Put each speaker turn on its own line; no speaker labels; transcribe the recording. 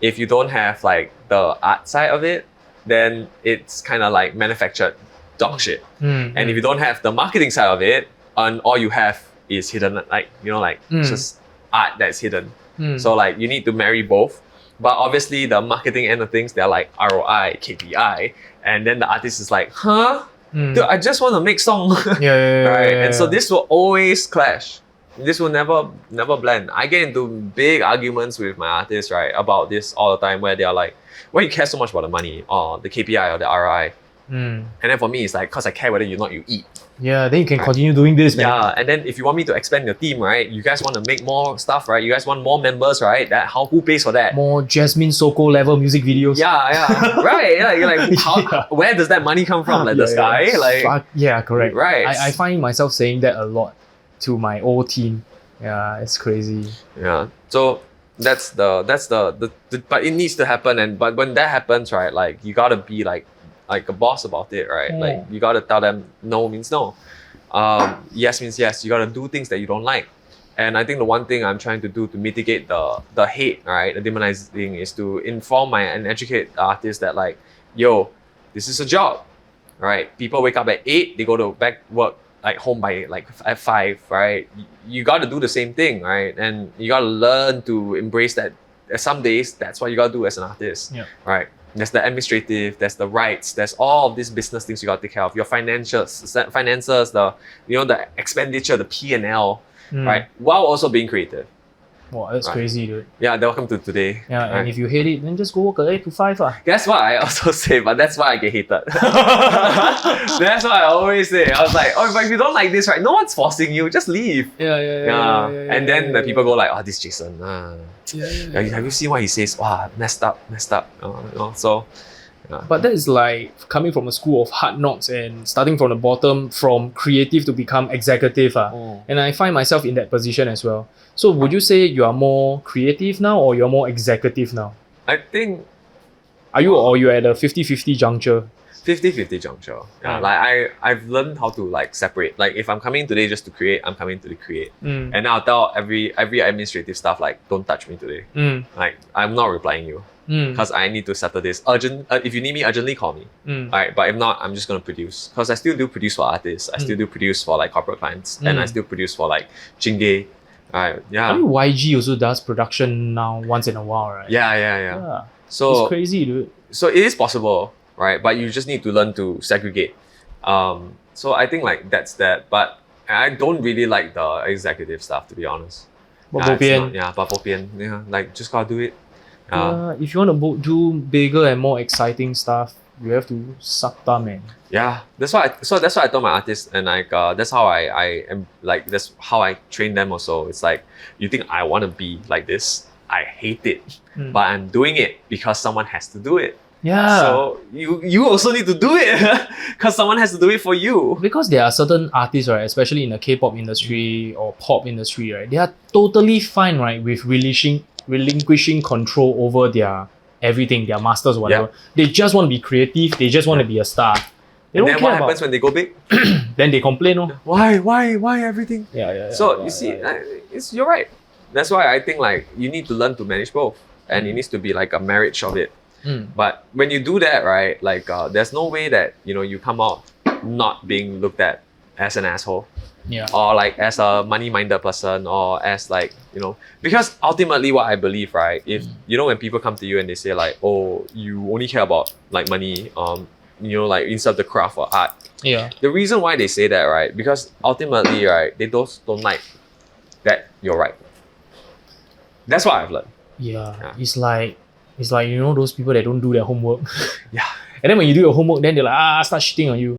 if you don't have like the art side of it, then it's kind of like manufactured dog shit. And if you don't have the marketing side of it, and all you have is hidden, like, just art that's hidden. So like you need to marry both. But obviously the marketing end of things, they're like ROI, KPI, and then the artist is like, dude, I just want to make song. Right? And so this will always clash. This will never blend. I get into big arguments with my artists, right, about this all the time, where they are like, why you care so much about the money or the KPI or the ROI? And then for me, it's like, because I care whether you eat.
Yeah, then you can continue doing this, man.
Yeah, and then if you want me to expand your team, right, you guys want to make more stuff, right? You guys want more members, right? Who pays for that?
More Jasmine Soko level music videos.
Yeah, right. Like where does that money come from? Like the sky?
Yeah, correct.
Right.
I find myself saying that a lot to my old team. Yeah, it's crazy.
Yeah. So that's the but it needs to happen, but when that happens, right, like you gotta be like a boss about it, right? Like you gotta tell them no means no. Yes means yes. You gotta do things that you don't like. And I think the one thing I'm trying to do to mitigate the hate, right, the demonizing, is to inform and educate the artists that like, yo, this is a job, right? People wake up at 8, they go to back work like home by like at 5, right? You gotta do the same thing, right? And you gotta learn to embrace that. Some days that's what you gotta do as an artist, right? There's the administrative, there's the rights, there's all of these business things you got to take care of. Your finances, the expenditure, the P&L, right? While also being creative.
Wow, that's crazy, dude.
Yeah, welcome to today.
Yeah, right? And if you hate it, then just go work 8 to 5.
That's what I also say, but that's why I get hated. That's what I always say. I was like, oh, but if you don't like this, right, no one's forcing you, just leave.
Yeah.
And then the people go like, oh, this Jason. Have you seen what he says? Wow, messed up. So. Yeah.
But that is like coming from a school of hard knocks and starting from the bottom, from creative to become executive. And I find myself in that position as well. So would you say you are more creative now or you're more executive now?
I think...
Are you at a 50-50 juncture?
50-50 juncture. Yeah, like I've learned how to like separate. Like if I'm coming today just to create, I'm coming to create. And I'll tell every administrative stuff like, don't touch me today. Like I'm not replying you. Because I need to settle this. Urgent. If you need me urgently, call me. Alright, but if not, I'm just gonna produce. Because I still do produce for artists. I still do produce for like corporate clients, and I still produce for like Jingge. Yeah.
I mean, YG also does production now once in a while, right?
Yeah. So
it's crazy, dude.
So it is possible, right? But you just need to learn to segregate. So I think like that's that. But I don't really like the executive stuff, to be honest.
But bo pian.
Yeah, like just gotta do it.
If you want to do bigger and more exciting stuff, you have to suck thumb, man.
Yeah, that's why I told my artists, and like that's how I am, like that's how I train them also. It's like, you think I want to be like this? I hate it, but I'm doing it because someone has to do it.
Yeah.
So you also need to do it because someone has to do it for you.
Because there are certain artists, right, especially in the K-pop industry or pop industry, right, they are totally fine, right, with relinquishing control over their everything, their masters, whatever. They just want to be creative. They just want to be a star. They don't care
what happens when they go big?
Then they complain.
Why everything?
So
you see, you're right. That's why I think like you need to learn to manage both, and it needs to be like a marriage of it. But when you do that, right, like there's no way that you come out not being looked at as an asshole. Or like as a money-minded person, or as like, because ultimately what I believe, right, if when people come to you and they say like, oh, you only care about like money, like instead of the craft or art. The reason why they say that, right, because ultimately, right, they don't like that you're right. That's what I've learned.
It's like those people that don't do their homework.
Yeah.
And then when you do your homework, then they're like, start shitting on you.